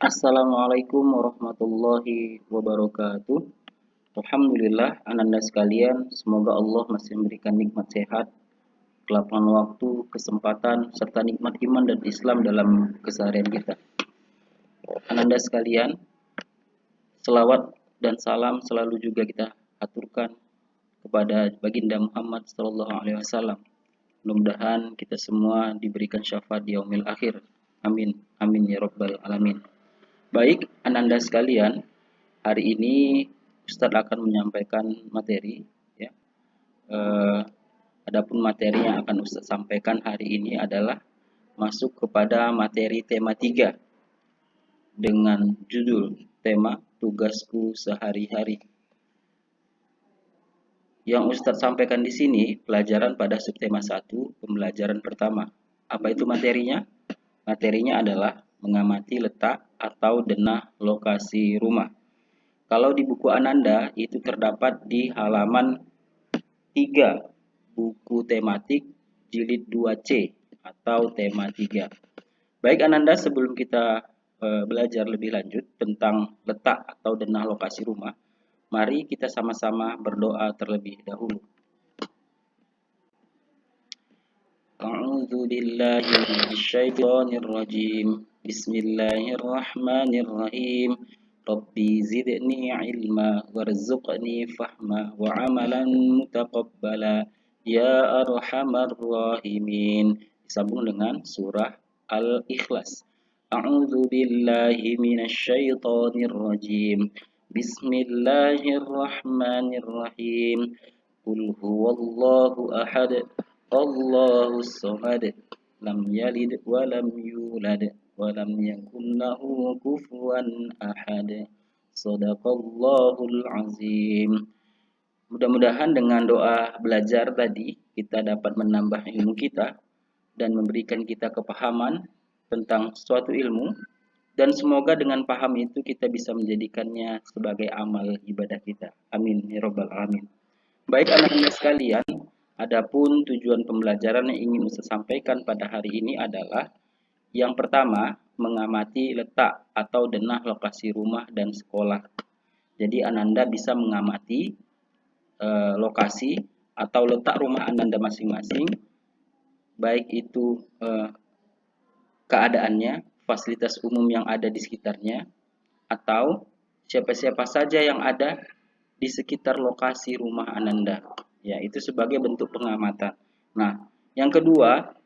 Assalamualaikum warahmatullahi wabarakatuh. Alhamdulillah, ananda sekalian, semoga Allah masih memberikan nikmat sehat, kelapangan waktu, kesempatan, serta nikmat iman dan Islam dalam keseharian kita. Ananda sekalian, selawat dan salam selalu juga kita aturkan kepada baginda Muhammad Sallallahu Alaihi Wasallam. Mudah-mudahan kita semua diberikan syafaat di yaumil akhir. Amin, amin ya robbal alamin. Baik, ananda sekalian, hari ini Ustadz akan menyampaikan materi, ya. Adapun materi yang akan Ustadz sampaikan hari ini adalah masuk kepada materi tema 3 dengan judul tema tugasku sehari-hari. Yang Ustadz sampaikan di sini pelajaran pada subtema 1, pembelajaran pertama. Apa itu materinya? Materinya adalah mengamati letak atau denah lokasi rumah. Kalau di buku Ananda itu terdapat di halaman 3, buku tematik jilid 2C atau tema 3. Baik Ananda, sebelum kita belajar lebih lanjut tentang letak atau denah lokasi rumah, mari kita sama-sama berdoa terlebih dahulu. A'udzu billahi minasyaitonir rajim. Bismillahirrahmanirrahim. Rabbi zidni ilma warzuqni fahma wa amalan mutaqabbala ya arhamar rahimin. Disambung dengan surah Al-Ikhlas. A'udzu billahi minasyaitonir rajim. Bismillahirrahmanirrahim. Qul huwallahu ahad. Allahus samad. Lam yalid wa lam yulad wa lam yakul lahu kufuwan ahad. Shadaqallahul azim. Mudah-mudahan dengan doa belajar tadi kita dapat menambah ilmu kita dan memberikan kita kepahaman tentang suatu ilmu, dan semoga dengan paham itu kita bisa menjadikannya sebagai amal ibadah kita. Amin ya robbal alamin. Baik anak-anak sekalian, adapun tujuan pembelajaran yang ingin saya sampaikan pada hari ini adalah yang pertama, mengamati letak atau denah lokasi rumah dan sekolah. Jadi Ananda bisa mengamati lokasi atau letak rumah Ananda masing-masing, baik itu keadaannya, fasilitas umum yang ada di sekitarnya, atau siapa-siapa saja yang ada di sekitar lokasi rumah Ananda. Ya, itu sebagai bentuk pengamatan. Nah, yang kedua,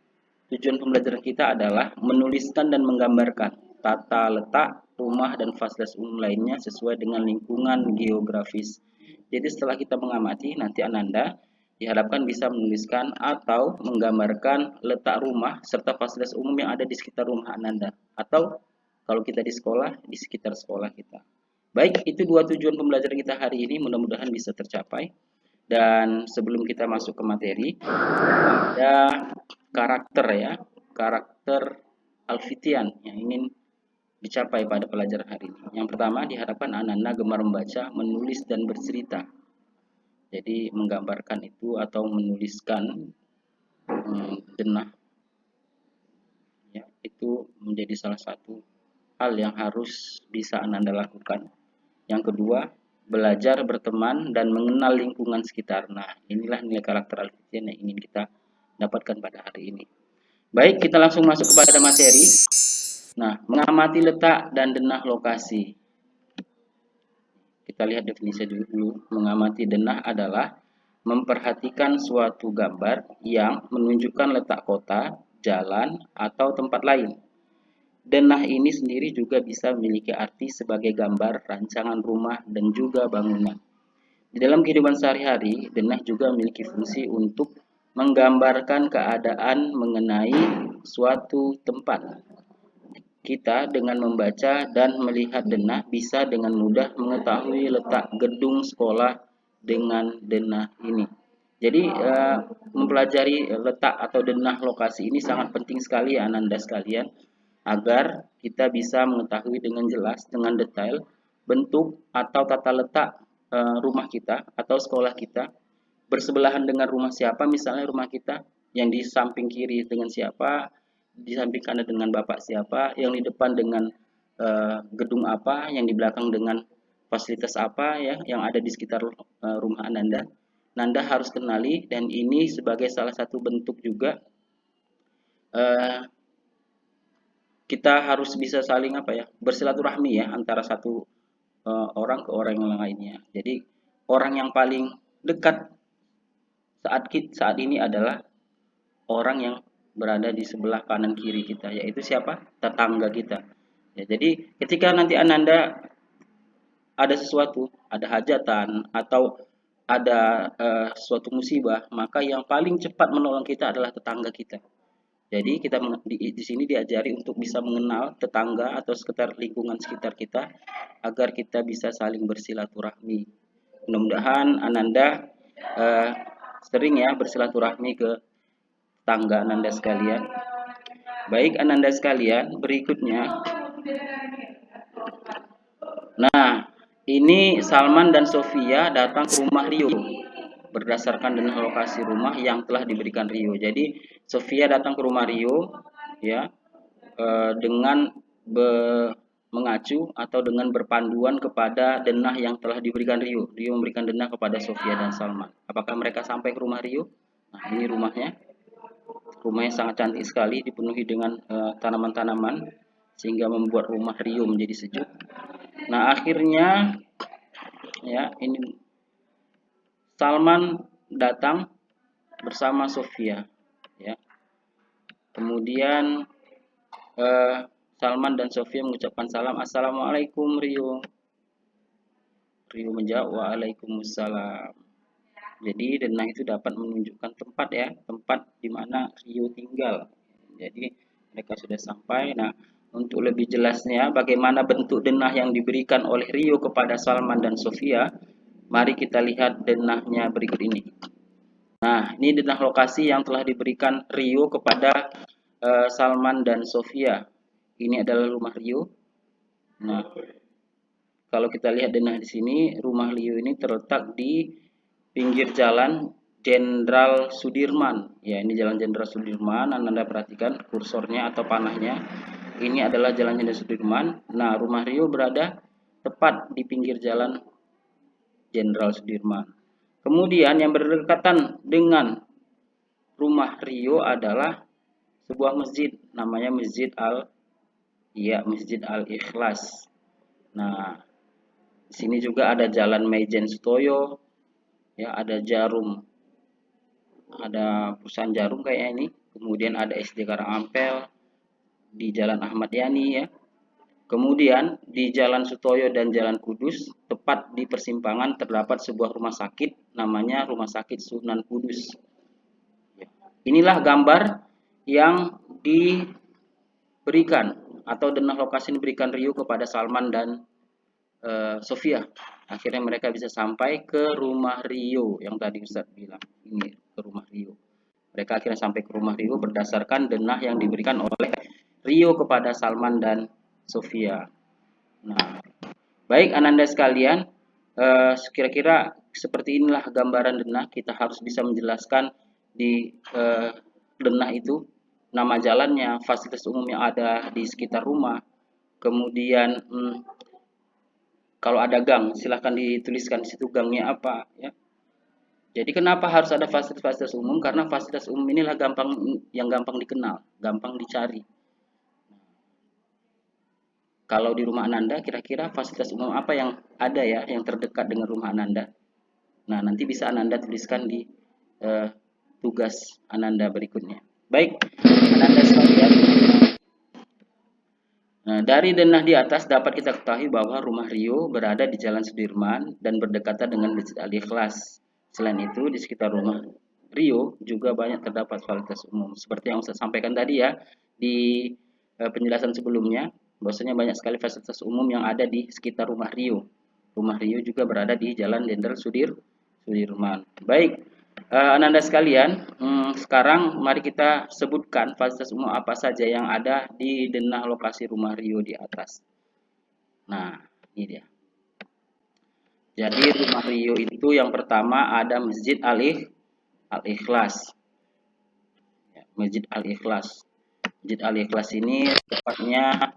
tujuan pembelajaran kita adalah menuliskan dan menggambarkan tata letak rumah dan fasilitas umum lainnya sesuai dengan lingkungan geografis. Jadi setelah kita mengamati, nanti Ananda diharapkan bisa menuliskan atau menggambarkan letak rumah serta fasilitas umum yang ada di sekitar rumah Ananda, atau kalau kita di sekolah, di sekitar sekolah kita. Baik, itu dua tujuan pembelajaran kita hari ini, mudah-mudahan bisa tercapai. Dan sebelum kita masuk ke materi, ada karakter ya, karakter alfitian yang ingin dicapai pada pelajaran hari ini. Yang pertama, diharapkan anak-anak gemar membaca, menulis dan bercerita. Jadi menggambarkan itu atau menuliskan denah, ya, itu menjadi salah satu hal yang harus bisa Ananda lakukan. Yang kedua, belajar berteman dan mengenal lingkungan sekitar. Nah, inilah nilai karakter alfitian yang ingin kita dapatkan pada hari ini. Baik, kita langsung masuk kepada materi. Nah, mengamati letak dan denah lokasi. Kita lihat definisi dulu. Mengamati denah adalah memperhatikan suatu gambar yang menunjukkan letak kota, jalan, atau tempat lain. Denah ini sendiri juga bisa memiliki arti sebagai gambar rancangan rumah dan juga bangunan. Di dalam kehidupan sehari-hari, denah juga memiliki fungsi untuk menggambarkan keadaan mengenai suatu tempat. Kita dengan membaca dan melihat denah bisa dengan mudah mengetahui letak gedung sekolah dengan denah ini. Jadi mempelajari letak atau denah lokasi ini sangat penting sekali ya Ananda sekalian, agar kita bisa mengetahui dengan jelas, dengan detail bentuk atau tata letak rumah kita atau sekolah kita, bersebelahan dengan rumah siapa, misalnya rumah kita yang di samping kiri dengan siapa, di samping kanan dengan bapak siapa, yang di depan dengan gedung apa yang di belakang dengan fasilitas apa ya yang ada di sekitar rumah Ananda. Nanda harus kenali, dan ini sebagai salah satu bentuk juga kita harus bisa saling bersilaturahmi ya antara satu orang ke orang yang lainnya. Jadi orang yang paling dekat saat ini adalah orang yang berada di sebelah kanan kiri kita, yaitu siapa? Tetangga kita. Ya, jadi ketika nanti Ananda ada sesuatu, ada hajatan atau ada suatu musibah, maka yang paling cepat menolong kita adalah tetangga kita. Jadi kita di sini diajari untuk bisa mengenal tetangga atau sekitar lingkungan sekitar kita agar kita bisa saling bersilaturahmi. Mudah-mudahan Ananda sering ya bersilaturahmi ke tetangga Ananda sekalian. Baik Ananda sekalian, berikutnya. Nah, ini Salman dan Sofia datang ke rumah Rio berdasarkan dengan lokasi rumah yang telah diberikan Rio. Jadi Sofia datang ke rumah Rio ya dengan mengacu atau dengan berpanduan kepada denah yang telah diberikan Rio. Rio memberikan denah kepada Sofia dan Salman. Apakah mereka sampai ke rumah Rio? Nah, ini rumahnya. Rumahnya sangat cantik sekali, dipenuhi dengan tanaman-tanaman sehingga membuat rumah Rio menjadi sejuk. Nah, akhirnya ya ini Salman datang bersama Sofia ya. Kemudian Salman dan Sofia mengucapkan salam, Assalamualaikum Rio. Rio menjawab, Waalaikumsalam. Jadi denah itu dapat menunjukkan tempat ya, tempat di mana Rio tinggal. Jadi mereka sudah sampai. Nah, untuk lebih jelasnya bagaimana bentuk denah yang diberikan oleh Rio kepada Salman dan Sofia, mari kita lihat denahnya berikut ini. Nah, ini denah lokasi yang telah diberikan Rio kepada Salman dan Sofia. Ini adalah rumah Rio. Nah, kalau kita lihat denah di sini, rumah Rio ini terletak di pinggir jalan Jenderal Sudirman. Ya, ini jalan Jenderal Sudirman. Anda perhatikan kursornya atau panahnya. Ini adalah jalan Jenderal Sudirman. Nah, rumah Rio berada tepat di pinggir jalan Jenderal Sudirman. Kemudian yang berdekatan dengan rumah Rio adalah sebuah masjid, namanya Masjid Al-Ikhlas. Nah, di sini juga ada Jalan Maijen Sutoyo, ya ada Jarum, ada perusahaan Jarum kayak ini. Kemudian ada SD Karangampel di Jalan Ahmad Yani ya. Kemudian di Jalan Sutoyo dan Jalan Kudus, tepat di persimpangan terdapat sebuah rumah sakit, namanya Rumah Sakit Sunan Kudus. Inilah gambar yang diberikan atau denah lokasi diberikan Rio kepada Salman dan Sofia. Akhirnya mereka bisa sampai ke rumah Rio yang tadi Ustaz bilang. Ini ke rumah Rio. Mereka akhirnya sampai ke rumah Rio berdasarkan denah yang diberikan oleh Rio kepada Salman dan Sofia. Nah, baik Ananda sekalian, kira-kira seperti inilah gambaran denah. Kita harus bisa menjelaskan di denah itu nama jalannya, fasilitas umum yang ada di sekitar rumah, kemudian kalau ada gang, silahkan dituliskan di situ gangnya apa ya. Jadi kenapa harus ada fasilitas umum? Karena fasilitas umum inilah yang gampang dikenal, gampang dicari. Kalau di rumah Ananda, kira-kira fasilitas umum apa yang ada ya, yang terdekat dengan rumah Ananda? Nah, nanti bisa Ananda tuliskan di tugas Ananda berikutnya. Baik, Ananda sekalian. Nah, dari denah di atas dapat kita ketahui bahwa rumah Rio berada di Jalan Sudirman dan berdekatan dengan Masjid Al-Ikhlas. Selain itu, di sekitar rumah Rio juga banyak terdapat fasilitas umum. Seperti yang saya sampaikan tadi ya, di penjelasan sebelumnya, bahwasanya banyak sekali fasilitas umum yang ada di sekitar rumah Rio. Rumah Rio juga berada di Jalan Jenderal Sudirman. Baik, Ananda sekalian, sekarang mari kita sebutkan fasilitas umum apa saja yang ada di denah lokasi rumah Rio di atas. Nah, ini dia. Jadi rumah Rio itu yang pertama ada Masjid Al-Ikhlas. Ya, Masjid Al-Ikhlas. Masjid Al-Ikhlas ini tepatnya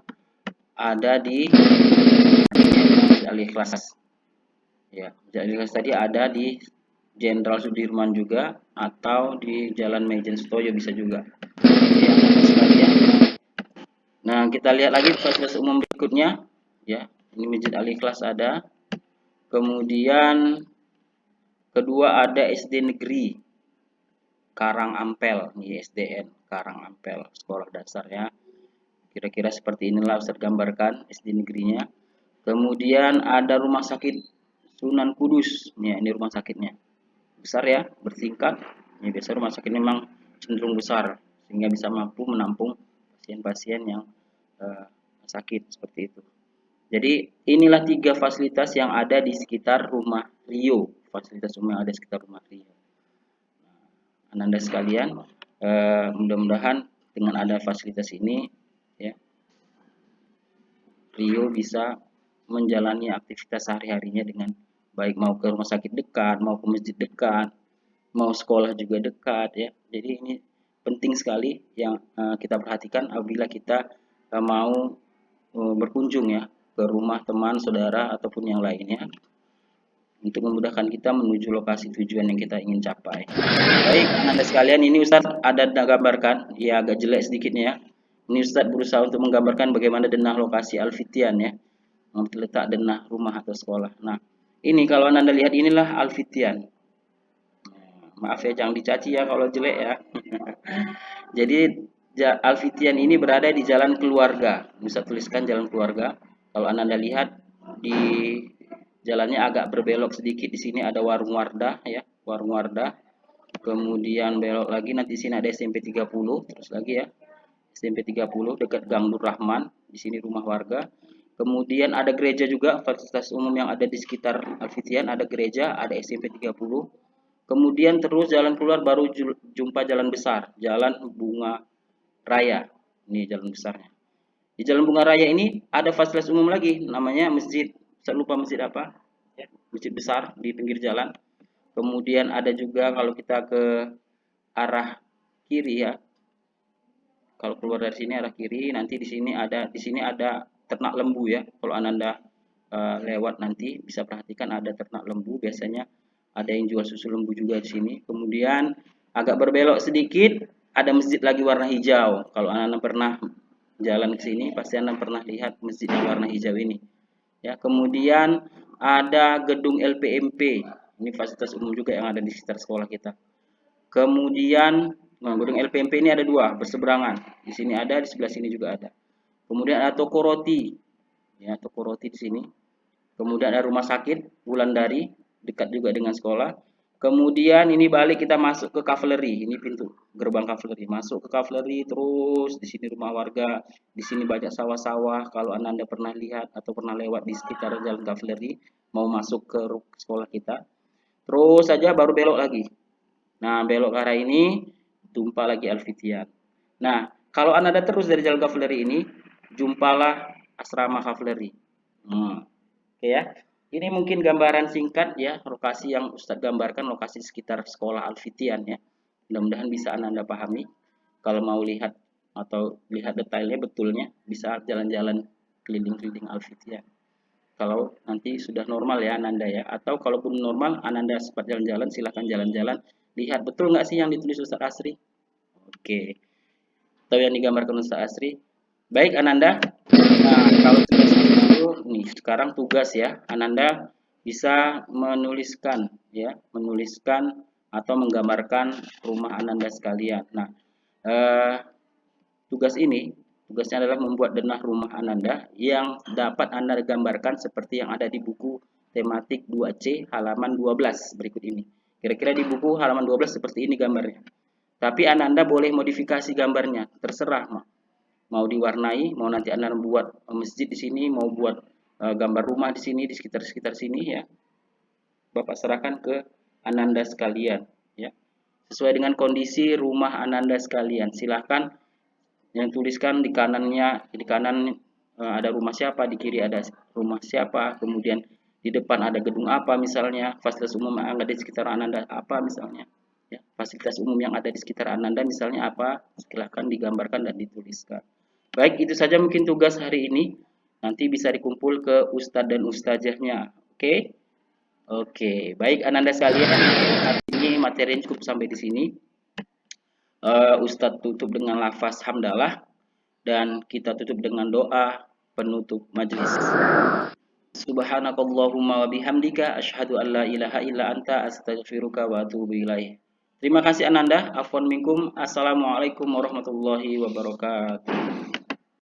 ada di Masjid Al-Ikhlas. Ya, Masjid Al-Ikhlas tadi ada di Jenderal Sudirman juga atau di Jalan Mejen Sutoyo bisa juga. Ya, sekalian. Nah, kita lihat lagi fasilitas umum berikutnya. Ya, ini Masjid Al-Ikhlas ada. Kemudian kedua ada SD Negeri Karangampel, ini SDN Karangampel, sekolah dasarnya. Kira-kira seperti inilah Ustaz gambarkan SD negerinya. Kemudian ada rumah sakit Sunan Kudus. Ya, ini rumah sakitnya. Besar ya, bertingkat. Ini biasa rumah sakit memang cenderung besar sehingga bisa mampu menampung pasien-pasien yang sakit seperti itu. Jadi inilah 3 fasilitas yang ada di sekitar rumah Rio, fasilitas umum yang ada di sekitar rumah Rio. Ananda sekalian, mudah-mudahan dengan ada fasilitas ini, ya, Rio bisa menjalani aktivitas sehari-harinya dengan baik, mau ke rumah sakit dekat, mau ke masjid dekat, mau sekolah juga dekat, ya. Jadi ini penting sekali yang kita perhatikan apabila kita mau berkunjung ya ke rumah teman, saudara ataupun yang lainnya untuk memudahkan kita menuju lokasi tujuan yang kita ingin capai. Baik, Anda sekalian, ini Ustadz ada gambarkan, ya agak jelek sedikitnya ya. Ini Ustadz berusaha untuk menggambarkan bagaimana denah lokasi Alfitian ya, letak denah rumah atau sekolah. Nah, ini kalau Anda lihat inilah Alfitian. Maaf ya, jangan dicaci ya kalau jelek ya. Jadi Alfitian ini berada di Jalan Keluarga. Bisa tuliskan Jalan Keluarga. Kalau Anda lihat di jalannya agak berbelok sedikit, di sini ada Warung Wardah ya, Warung Wardah. Kemudian belok lagi nanti di sini ada SMP 30, terus lagi ya. SMP 30 dekat Gang Nur Rahman, di sini rumah warga. Kemudian ada gereja juga, fasilitas umum yang ada di sekitar Alfitian, ada gereja, ada SMP 30. Kemudian terus jalan keluar baru jumpa jalan besar, Jalan Bunga Raya. Ini jalan besarnya. Di Jalan Bunga Raya ini ada fasilitas umum lagi, namanya masjid. Saya lupa masjid apa. Masjid besar di pinggir jalan. Kemudian ada juga kalau kita ke arah kiri ya. Kalau keluar dari sini arah kiri, nanti di sini ada ternak lembu ya. Kalau Anda lewat nanti bisa perhatikan ada ternak lembu, biasanya ada yang jual susu lembu juga di sini. Kemudian agak berbelok sedikit ada masjid lagi warna hijau. Kalau Anda pernah jalan ke sini pasti Anda pernah lihat masjid yang warna hijau ini. Ya, kemudian ada gedung LPMP. Ini fasilitas umum juga yang ada di sekitar sekolah kita. Kemudian gedung LPMP ini ada 2 berseberangan. Di sini ada, di sebelah sini juga ada. Kemudian ada toko roti. Ya, toko roti di sini. Kemudian ada rumah sakit Wulandari, dekat juga dengan sekolah. Kemudian ini balik kita masuk ke Kavaleri, ini pintu gerbang Kavaleri. Masuk ke Kavaleri terus di sini rumah warga, di sini banyak sawah-sawah. Kalau Anda pernah lihat atau pernah lewat di sekitar Jalan Kavaleri, mau masuk ke sekolah kita, terus saja baru belok lagi. Nah, belok ke arah ini, jumpa lagi Alfitian. Nah, kalau Anda terus dari Jalan Kavaleri ini, jumpalah asrama Kavaleri. Oke ya. Ini mungkin gambaran singkat ya, lokasi yang Ustadz gambarkan, lokasi sekitar sekolah Alfitian ya. Mudah-mudahan bisa Anda pahami. Kalau mau lihat atau lihat detailnya betulnya, bisa jalan-jalan keliling-keliling Alfitian. Kalau nanti sudah normal ya Ananda ya, atau kalaupun normal Ananda sempat jalan-jalan, silahkan jalan-jalan, lihat betul nggak sih yang ditulis Ustadz Asri. Oke, atau yang digambarkan Ustadz Asri. Baik Ananda, nah kalau tugas itu nih sekarang tugas ya, Ananda bisa menuliskan ya, menuliskan atau menggambarkan rumah Ananda sekalian. Nah, tugasnya adalah membuat denah rumah Ananda yang dapat Anda gambarkan seperti yang ada di buku tematik 2C halaman 12 berikut ini. Kira-kira di buku halaman 12 seperti ini gambarnya. Tapi Ananda boleh modifikasi gambarnya, terserah mau diwarnai, mau nanti Anda buat masjid di sini, mau buat gambar rumah di sini, di sekitar sini ya. Bapak serahkan ke Ananda sekalian ya. Sesuai dengan kondisi rumah Ananda sekalian. Silahkan yang tuliskan di kanannya, di kanan ada rumah siapa, di kiri ada rumah siapa, kemudian di depan ada gedung apa misalnya, fasilitas umum yang ada di sekitar Ananda apa misalnya. Ya, fasilitas umum yang ada di sekitar Ananda misalnya apa, silahkan digambarkan dan dituliskan. Baik, itu saja mungkin tugas hari ini. Nanti bisa dikumpul ke ustadz dan ustazahnya. Oke? Oke, baik Ananda sekalian, hari ini materinya cukup sampai di sini. Ustadz tutup dengan lafaz hamdalah dan kita tutup dengan doa penutup majelis. Subhanakallahumma wa bihamdika asyhadu an la ilaha illa anta astaghfiruka wa atubu ilaih. Terima kasih Ananda. Afwan minkum. Assalamualaikum warahmatullahi wabarakatuh.